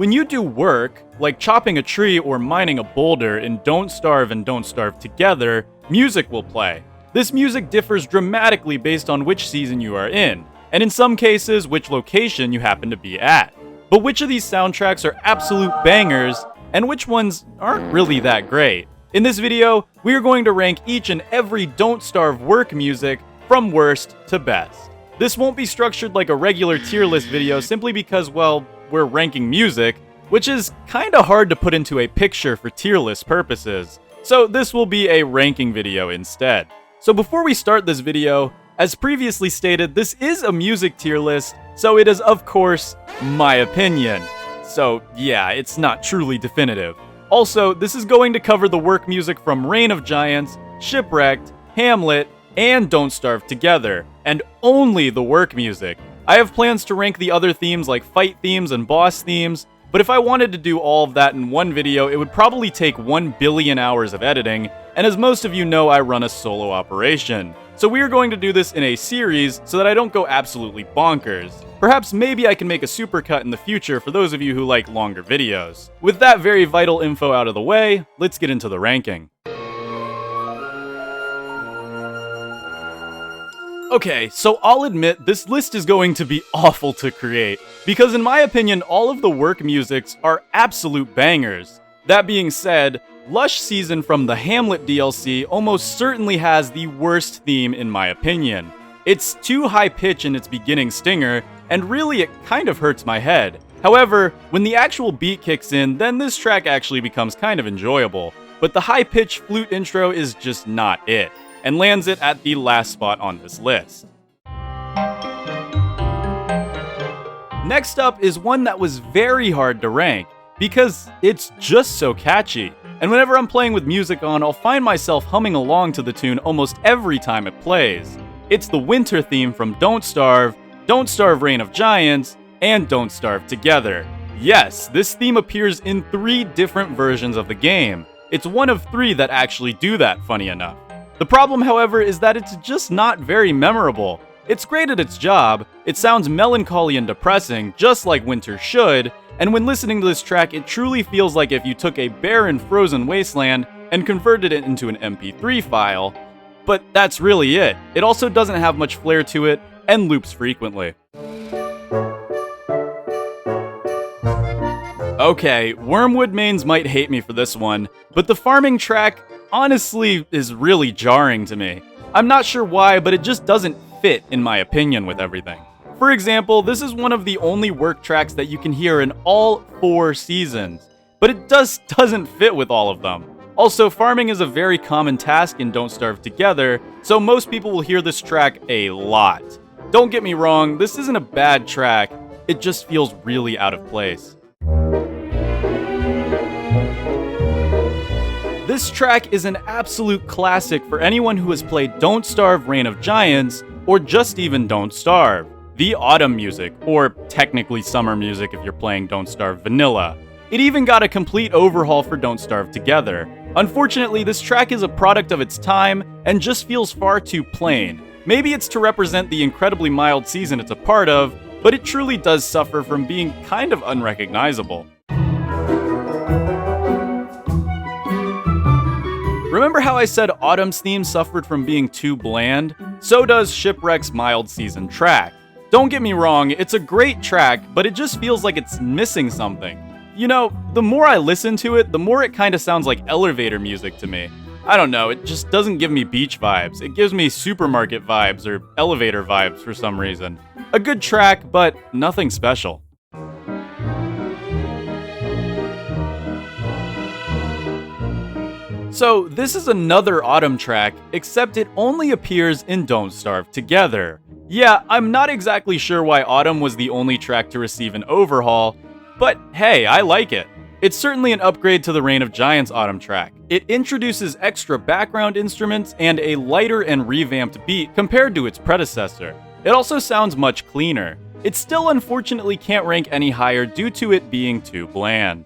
When you do work, like chopping a tree or mining a boulder in Don't Starve and Don't Starve Together, music will play. This music differs dramatically based on which season you are in, and in some cases, which location you happen to be at. But which of these soundtracks are absolute bangers, and which ones aren't really that great? In this video, we are going to rank each and every Don't Starve work music from worst to best. This won't be structured like a regular tier list video simply because, well, we're ranking music, which is kinda hard to put into a picture for tier list purposes. So this will be a ranking video instead. So before we start this video, as previously stated, this is a music tier list, so it is of course my opinion. So yeah, it's not truly definitive. Also, this is going to cover the work music from Reign of Giants, Shipwrecked, Hamlet, and Don't Starve Together, and only the work music. I have plans to rank the other themes like fight themes and boss themes, but if I wanted to do all of that in one video, it would probably take 1 billion hours of editing, and as most of you know, I run a solo operation. So we are going to do this in a series so that I don't go absolutely bonkers. Perhaps maybe I can make a supercut in the future for those of you who like longer videos. With that very vital info out of the way, let's get into the ranking. Okay, so I'll admit this list is going to be awful to create, because in my opinion, all of the work musics are absolute bangers. That being said, Lush Season from the Hamlet DLC almost certainly has the worst theme in my opinion. It's too high pitch in its beginning stinger, and really it kind of hurts my head. However, when the actual beat kicks in, then this track actually becomes kind of enjoyable, but the high pitch flute intro is just not it, and lands it at the last spot on this list. Next up is one that was very hard to rank, because it's just so catchy, and whenever I'm playing with music on, I'll find myself humming along to the tune almost every time it plays. It's the winter theme from Don't Starve Reign of Giants, and Don't Starve Together. Yes, this theme appears in 3 different versions of the game. It's one of 3 that actually do that, funny enough. The problem, however, is that it's just not very memorable. It's great at its job, it sounds melancholy and depressing, just like winter should, and when listening to this track, it truly feels like if you took a barren frozen wasteland and converted it into an MP3 file. But that's really it. It also doesn't have much flair to it, and loops frequently. Okay, Wormwood mains might hate me for this one, but the farming track honestly is really jarring to me. I'm not sure why, but it just doesn't fit in my opinion with everything. For example, this is one of the only work tracks that you can hear in all 4 seasons, but it doesn't fit with all of them. Also, farming is a very common task in Don't Starve Together, so most people will hear this track a lot. Don't get me wrong, this isn't a bad track, it just feels really out of place. This track is an absolute classic for anyone who has played Don't Starve Reign of Giants, or just even Don't Starve. The autumn music, or technically summer music if you're playing Don't Starve Vanilla. It even got a complete overhaul for Don't Starve Together. Unfortunately, this track is a product of its time, and just feels far too plain. Maybe it's to represent the incredibly mild season it's a part of, but it truly does suffer from being kind of unrecognizable. Remember how I said Autumn's theme suffered from being too bland? So does Shipwreck's mild season track. Don't get me wrong, it's a great track, but it just feels like it's missing something. You know, the more I listen to it, the more it kinda sounds like elevator music to me. I don't know, it just doesn't give me beach vibes. It gives me supermarket vibes or elevator vibes for some reason. A good track, but nothing special. So this is another autumn track, except it only appears in Don't Starve Together. Yeah, I'm not exactly sure why Autumn was the only track to receive an overhaul, but hey, I like it. It's certainly an upgrade to the Reign of Giants Autumn track. It introduces extra background instruments and a lighter and revamped beat compared to its predecessor. It also sounds much cleaner. It still unfortunately can't rank any higher due to it being too bland.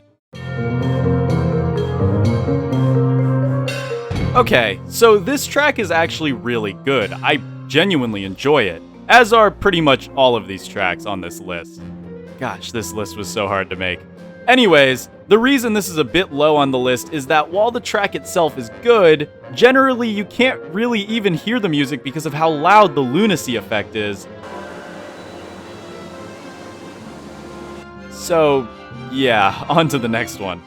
Okay, so this track is actually really good. I genuinely enjoy it, as are pretty much all of these tracks on this list. Gosh, this list was so hard to make. Anyways, the reason this is a bit low on the list is that while the track itself is good, generally you can't really even hear the music because of how loud the lunacy effect is. So, yeah, on to the next one.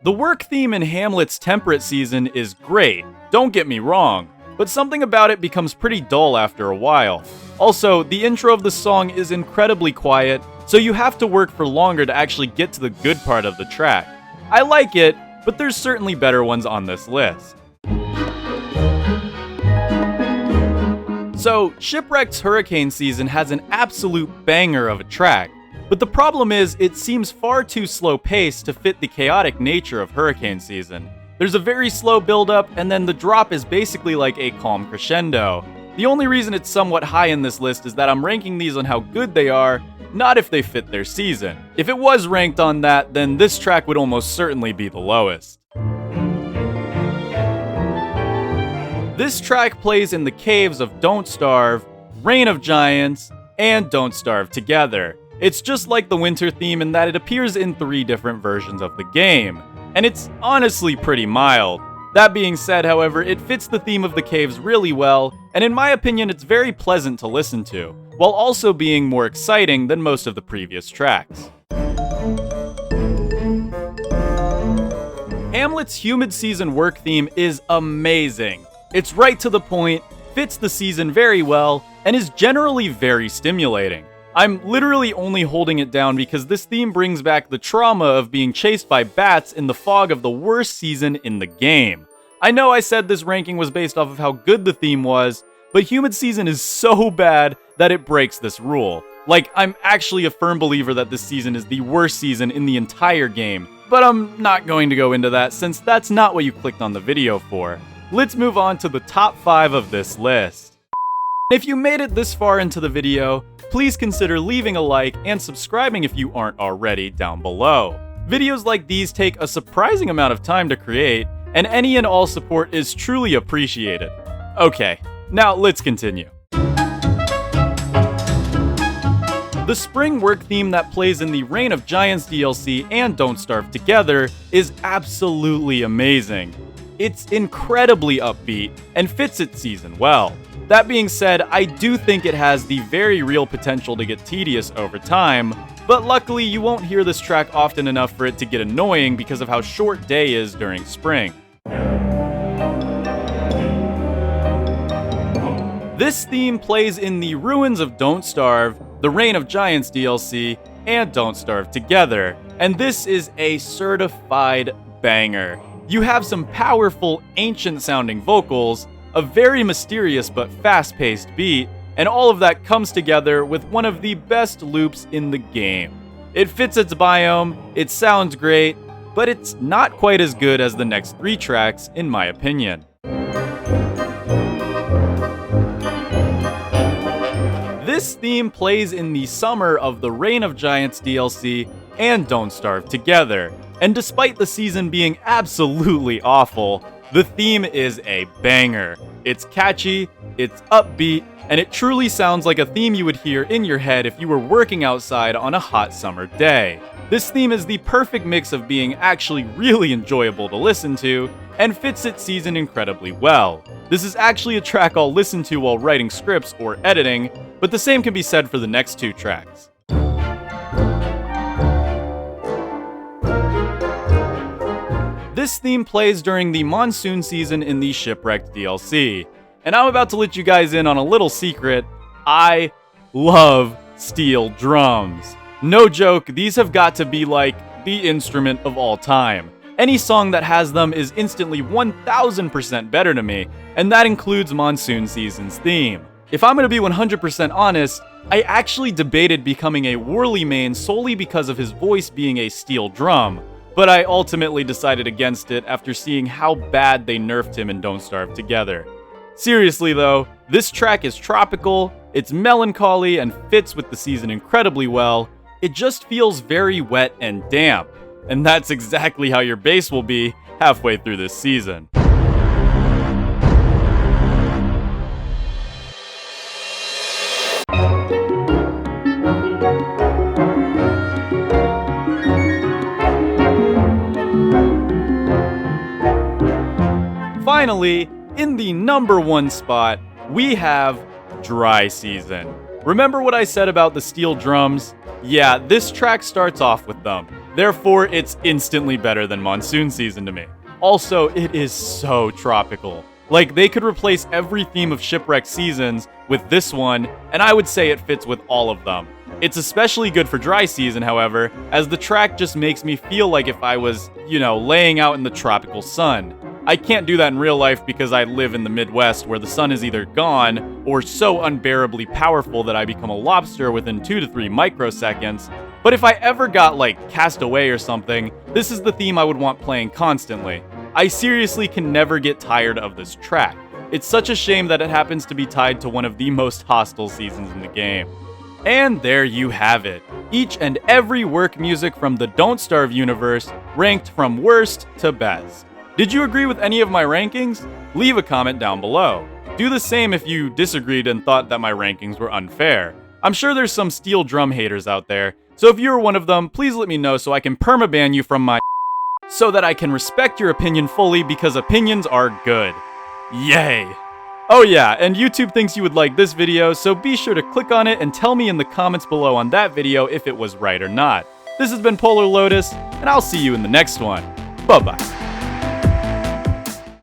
The work theme in Hamlet's Temperate season is great, don't get me wrong, but something about it becomes pretty dull after a while. Also, the intro of the song is incredibly quiet, so you have to work for longer to actually get to the good part of the track. I like it, but there's certainly better ones on this list. So, Shipwreck's Hurricane Season has an absolute banger of a track, but the problem is it seems far too slow-paced to fit the chaotic nature of Hurricane Season. There's a very slow build-up, and then the drop is basically like a calm crescendo. The only reason it's somewhat high in this list is that I'm ranking these on how good they are, not if they fit their season. If it was ranked on that, then this track would almost certainly be the lowest. This track plays in the caves of Don't Starve, Reign of Giants, and Don't Starve together. It's just like the winter theme in that it appears in 3 different versions of the game, and it's honestly pretty mild. That being said, however, it fits the theme of the caves really well, and in my opinion it's very pleasant to listen to, while also being more exciting than most of the previous tracks. Hamlet's Humid Season work theme is amazing. It's right to the point, fits the season very well, and is generally very stimulating. I'm literally only holding it down because this theme brings back the trauma of being chased by bats in the fog of the worst season in the game. I know I said this ranking was based off of how good the theme was, but Humid Season is so bad that it breaks this rule. Like, I'm actually a firm believer that this season is the worst season in the entire game, but I'm not going to go into that since that's not what you clicked on the video for. Let's move on to the top 5 of this list. If you made it this far into the video, please consider leaving a like and subscribing if you aren't already down below. Videos like these take a surprising amount of time to create, and any and all support is truly appreciated. Okay, now let's continue. The spring work theme that plays in the Reign of Giants DLC and Don't Starve together is absolutely amazing. It's incredibly upbeat and fits its season well. That being said, I do think it has the very real potential to get tedious over time, but luckily you won't hear this track often enough for it to get annoying because of how short day is during spring. This theme plays in the Ruins of Don't Starve, the Reign of Giants DLC, and Don't Starve together, and this is a certified banger. You have some powerful, ancient-sounding vocals, a very mysterious but fast-paced beat, and all of that comes together with one of the best loops in the game. It fits its biome, it sounds great, but it's not quite as good as the next 3 tracks, in my opinion. This theme plays in the summer of the Reign of Giants DLC and Don't Starve together, and despite the season being absolutely awful, the theme is a banger. It's catchy, it's upbeat, and it truly sounds like a theme you would hear in your head if you were working outside on a hot summer day. This theme is the perfect mix of being actually really enjoyable to listen to, and fits its season incredibly well. This is actually a track I'll listen to while writing scripts or editing, but the same can be said for the next 2 tracks. This theme plays during the monsoon season in the Shipwrecked DLC, and I'm about to let you guys in on a little secret. I love steel drums. No joke, these have got to be like the instrument of all time. Any song that has them is instantly 1000% better to me, and that includes Monsoon Season's theme. If I'm gonna be 100% honest, I actually debated becoming a Worley main solely because of his voice being a steel drum, but I ultimately decided against it after seeing how bad they nerfed him in Don't Starve together. Seriously though, this track is tropical, it's melancholy, and fits with the season incredibly well. It just feels very wet and damp, and that's exactly how your base will be halfway through this season. finally, in the number 1 spot, we have Dry Season. Remember what I said about the steel drums? Yeah, this track starts off with them. Therefore, it's instantly better than Monsoon Season to me. Also, it is so tropical. Like, they could replace every theme of Shipwreck Seasons with this one, and I would say it fits with all of them. It's especially good for Dry Season, however, as the track just makes me feel like if I was, laying out in the tropical sun. I can't do that in real life because I live in the Midwest where the sun is either gone or so unbearably powerful that I become a lobster within 2 to 3 microseconds. But if I ever got cast away or something, this is the theme I would want playing constantly. I seriously can never get tired of this track. It's such a shame that it happens to be tied to one of the most hostile seasons in the game. And there you have it. Each and every work music from the Don't Starve universe, ranked from worst to best. Did you agree with any of my rankings? Leave a comment down below. Do the same if you disagreed and thought that my rankings were unfair. I'm sure there's some steel drum haters out there, so if you're one of them, please let me know so I can permaban you from my so that I can respect your opinion fully because opinions are good. Yay! Oh yeah, and YouTube thinks you would like this video, so be sure to click on it and tell me in the comments below on that video if it was right or not. This has been Polarlotus, and I'll see you in the next one. Bye-bye.